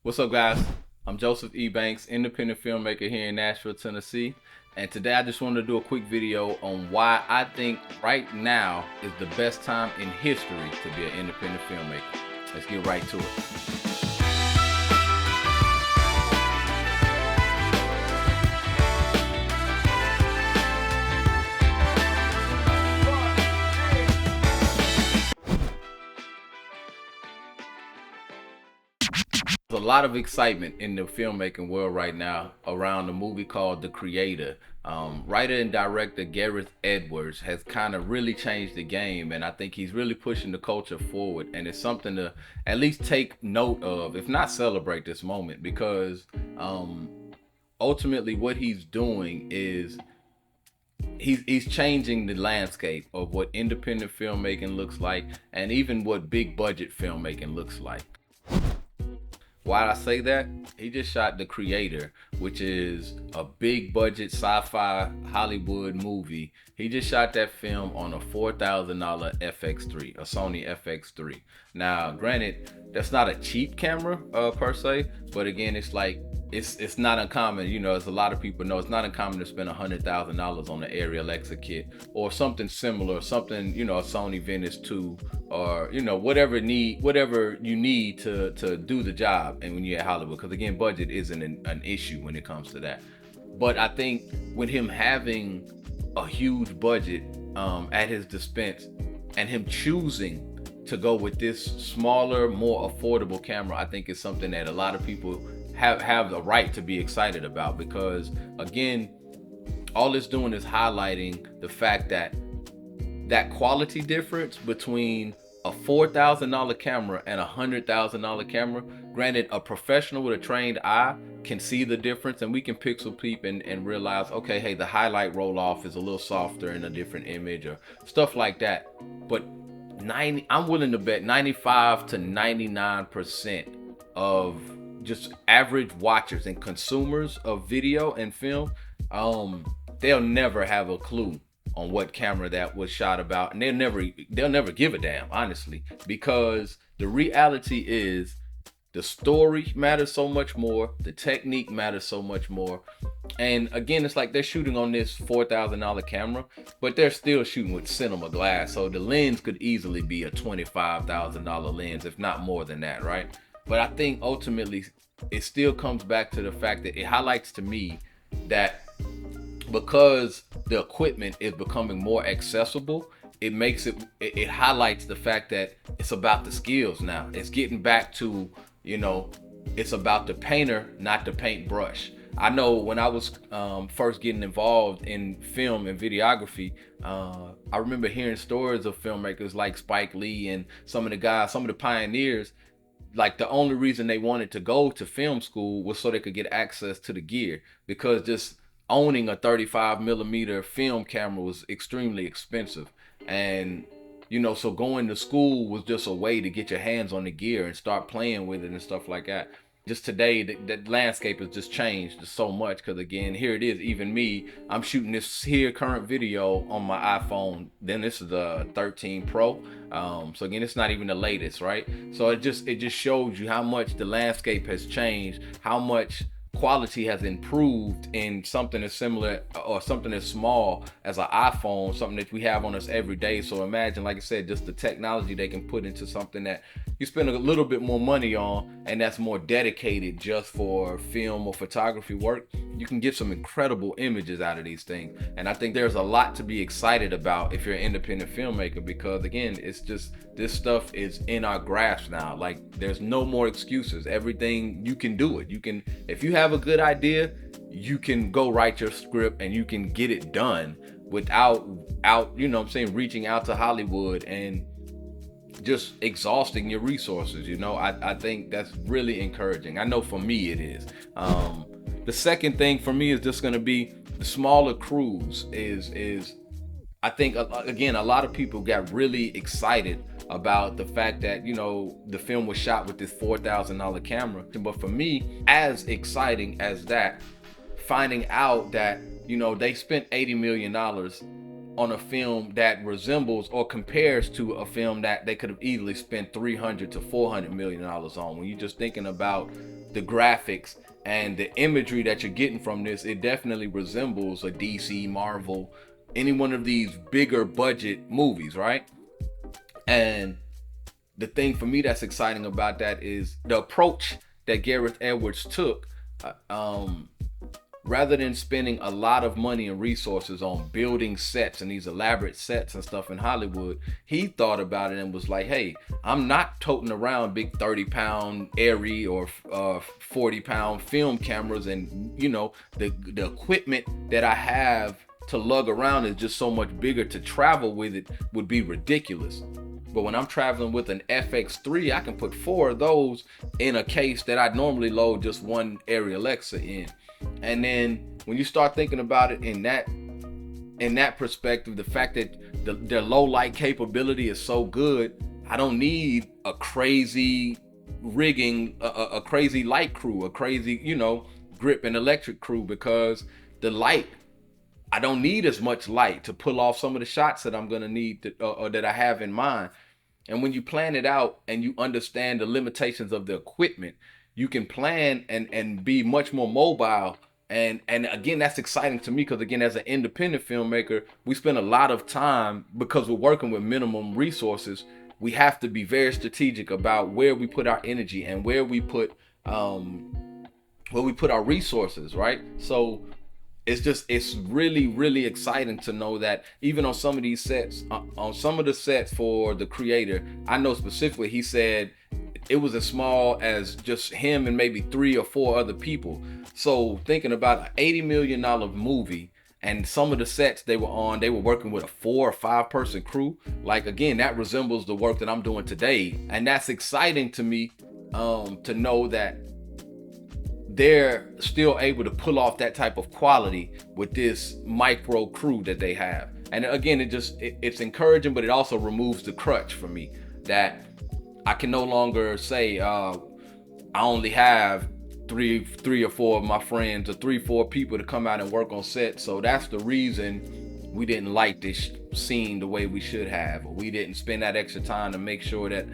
What's up, guys? I'm Joseph E. Banks, independent filmmaker here in Nashville, Tennessee. And today I just wanted to do a quick video on why I think right now is the best time in history to be an independent filmmaker. Let's get right to it. There's a lot of excitement in the filmmaking world right now around the movie called The Creator. Writer and director Gareth Edwards has kind of really changed the game, and I think he's really pushing the culture forward. And it's something to at least take note of, if not celebrate this moment, because ultimately what he's doing is he's changing the landscape of what independent filmmaking looks like, and even what big budget filmmaking looks like. Why I say that? He just shot The Creator, which is a big budget sci-fi Hollywood movie. He just shot that film on a $4,000 FX3, a Sony FX3. Now, granted, that's not a cheap camera per se, but again, it's not uncommon. You know, as a lot of people know, it's not uncommon to spend $100,000 on an Arri Alexa kit or something similar, something, you know, a Sony Venice 2, or you know, whatever you need to do the job. And when you're at Hollywood, because again, budget isn't an issue when it comes to that. But I think with him having a huge budget at his dispense, and him choosing to go with this smaller, more affordable camera, I think is something that a lot of people have the right to be excited about, because again, all it's doing is highlighting the fact that quality difference between a $4,000 camera and a $100,000 camera. Granted, a professional with a trained eye can see the difference, and we can pixel peep and realize, okay, hey, the highlight roll off is a little softer in a different image or stuff like that. But I'm willing to bet 95 to 99% of just average watchers and consumers of video and film, they'll never have a clue on what camera that was shot about, and they'll never give a damn, honestly, because the reality is the story matters so much more, the technique matters so much more. And again, it's like they're shooting on this $4,000 camera, but they're still shooting with cinema glass, so the lens could easily be a $25,000 lens, if not more than that, right? But I think ultimately it still comes back to the fact that it highlights to me that because the equipment is becoming more accessible, it highlights the fact that it's about the skills now. It's getting back to, you know, it's about the painter, not the paintbrush. I know when I was first getting involved in film and videography, I remember hearing stories of filmmakers like Spike Lee and some of the pioneers. Like, the only reason they wanted to go to film school was so they could get access to the gear, because just owning a 35 millimeter film camera was extremely expensive. And you know, so going to school was just a way to get your hands on the gear and start playing with it and stuff like that. Just today, the landscape has just changed so much, because again, here it is, even me, I'm shooting this here current video on my iPhone. Then this is the 13 Pro. So again, it's not even the latest, right? So it just shows you how much the landscape has changed, how much quality has improved in something as similar or something as small as an iPhone, something that we have on us every day. So imagine, like I said, just the technology they can put into something that you spend a little bit more money on, and that's more dedicated just for film or photography work. You can get some incredible images out of these things. And I think there's a lot to be excited about if you're an independent filmmaker, because again, it's just, this stuff is in our grasp now. Like, there's no more excuses. Everything, you can do it. You can, if you have a good idea, you can go write your script and you can get it done without you know what I'm saying, reaching out to Hollywood and just exhausting your resources. You know, I think that's really encouraging. I know for me it is. The second thing for me is just going to be the smaller crews. Is I think again, a lot of people got really excited about the fact that, you know, the film was shot with this $4,000 camera. But for me, as exciting as that, finding out that, you know, they spent $80 million on a film that resembles or compares to a film that they could have easily spent $300 to $400 million on. When you're just thinking about the graphics and the imagery that you're getting from this, it definitely resembles a DC, Marvel, any one of these bigger budget movies, right? And the thing for me that's exciting about that is the approach that Gareth Edwards took. uh, um Rather than spending a lot of money and resources on building sets and these elaborate sets and stuff in Hollywood, he thought about it and was like, hey, I'm not toting around big 30-pound Airy or 40-pound film cameras, and the equipment that I have to lug around is just so much bigger. To travel with it would be ridiculous. But when I'm traveling with an FX3, I can put 4 of those in a case that I'd normally load just one Arri Alexa in. And then when you start thinking about it in that perspective, the fact that their low light capability is so good, I don't need a crazy rigging, a crazy light crew, a crazy, grip and electric crew, because the light, I don't need as much light to pull off some of the shots that I'm gonna need or that I have in mind. And when you plan it out and you understand the limitations of the equipment, you can plan and be much more mobile. And again, that's exciting to me, because again, as an independent filmmaker, we spend a lot of time, because we're working with minimum resources. We have to be very strategic about where we put our energy and where we put our resources, right? So it's really, really exciting to know that even on some of these sets, on some of the sets for the creator, I know specifically he said it was as small as just him and maybe 3 or 4 other people. So thinking about an $80 million movie, and some of the sets they were on, they were working with a 4 or 5 person crew. Like, again, that resembles the work that I'm doing today. And that's exciting to me, to know that they're still able to pull off that type of quality with this micro crew that they have. And again, it's encouraging, but it also removes the crutch for me, that I can no longer say I only have three or 4 of my friends, or 3-4 people to come out and work on set. So that's the reason we didn't like this scene the way we should have, or we didn't spend that extra time to make sure that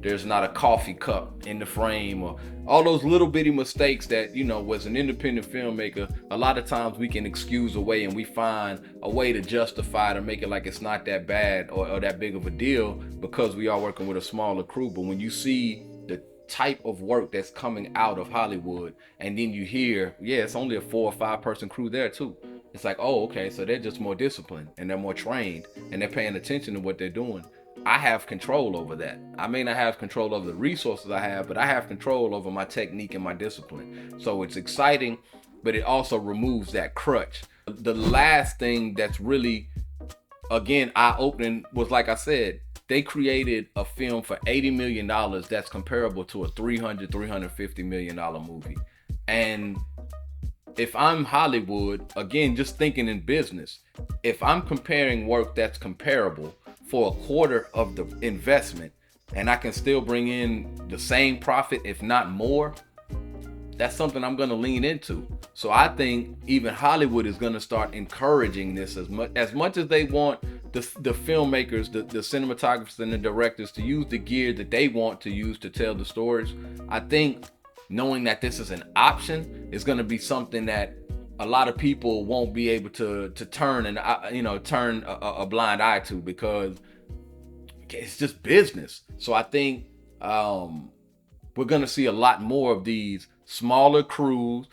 there's not a coffee cup in the frame, or all those little bitty mistakes that, as an independent filmmaker, a lot of times we can excuse away, and we find a way to justify to make it like it's not that bad or that big of a deal, because we are working with a smaller crew. But when you see the type of work that's coming out of Hollywood, and then you hear, yeah, it's only a 4 or 5 person crew there too, it's like, oh, okay, so they're just more disciplined and they're more trained and they're paying attention to what they're doing. I have control over that. I may not have control over the resources I have, but I have control over my technique and my discipline. So it's exciting, but it also removes that crutch. The last thing that's really, again, eye-opening was, like I said, they created a film for $80 million that's comparable to a $350 million movie. And if I'm Hollywood, again, just thinking in business, if I'm comparing work that's comparable for a quarter of the investment, and I can still bring in the same profit, if not more, that's something I'm going to lean into. So I think even Hollywood is going to start encouraging this as much as they want the filmmakers, the cinematographers and the directors to use the gear that they want to use to tell the stories. I think knowing that this is an option is going to be something that a lot of people won't be able to turn a blind eye to, because it's just business. So I think we're gonna see a lot more of these smaller crews,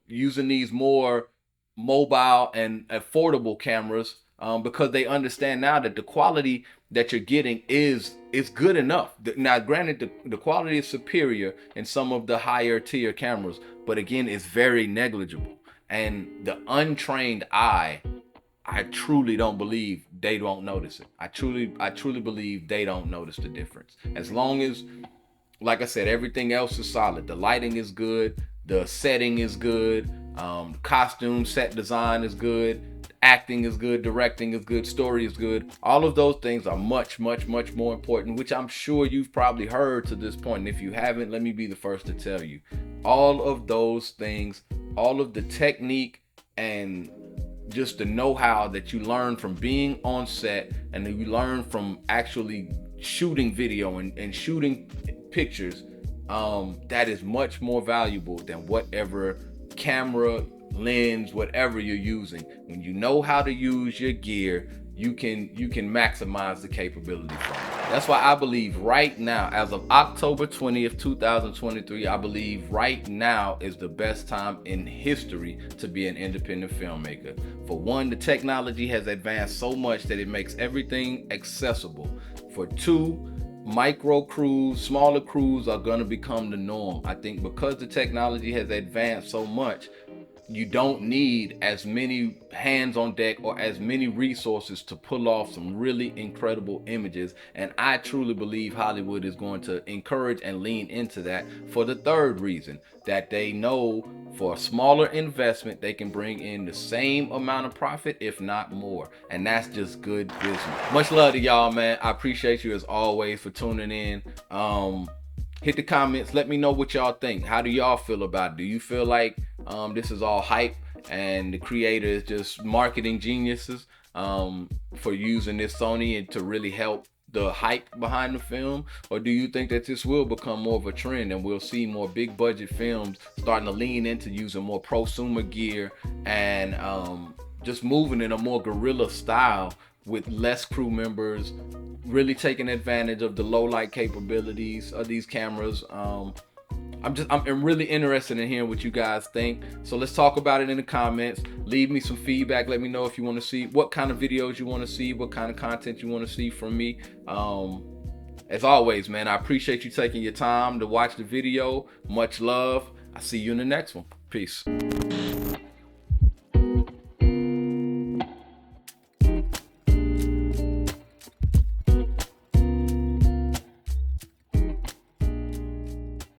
using these more mobile and affordable cameras, because they understand now that the quality that you're getting is good enough. Now, granted, the quality is superior in some of the higher tier cameras, but again, it's very negligible. And the untrained eye, I truly don't believe they don't notice it. I truly believe they don't notice the difference. As long as, like I said, everything else is solid. The lighting is good. The setting is good. Costume set design is good. Acting is good. Directing is good. Story is good. All of those things are much, much, much more important, which I'm sure you've probably heard to this point. And if you haven't, let me be the first to tell you. All of those things, all of the technique and just the know-how that you learn from being on set, and that you learn from actually shooting video and shooting pictures, that is much more valuable than whatever camera, lens, whatever you're using. When you know how to use your gear, you can maximize the capability from it. That's why I believe right now, as of October 20th, 2023, I believe right now is the best time in history to be an independent filmmaker. For one, the technology has advanced so much that it makes everything accessible. For two, micro crews, smaller crews are going to become the norm. I think because the technology has advanced so much, you don't need as many hands on deck or as many resources to pull off some really incredible images. And I truly believe Hollywood is going to encourage and lean into that for the third reason, that they know for a smaller investment, they can bring in the same amount of profit, if not more. And that's just good business. Much love to y'all, man. I appreciate you as always for tuning in. Hit the comments. Let me know what y'all think. How do y'all feel about it? Do you feel like this is all hype and the creator is just marketing geniuses for using this Sony and to really help the hype behind the film? Or do you think that this will become more of a trend and we'll see more big budget films starting to lean into using more prosumer gear and just moving in a more guerrilla style with less crew members, really taking advantage of the low light capabilities of these cameras? I'm really interested in hearing what you guys think. So let's talk about it in the comments. Leave me some feedback. Let me know if you want to see what kind of videos you want to see, what kind of content you want to see from me. As always, man, I appreciate you taking your time to watch the video. Much love. I'll see you in the next one. Peace.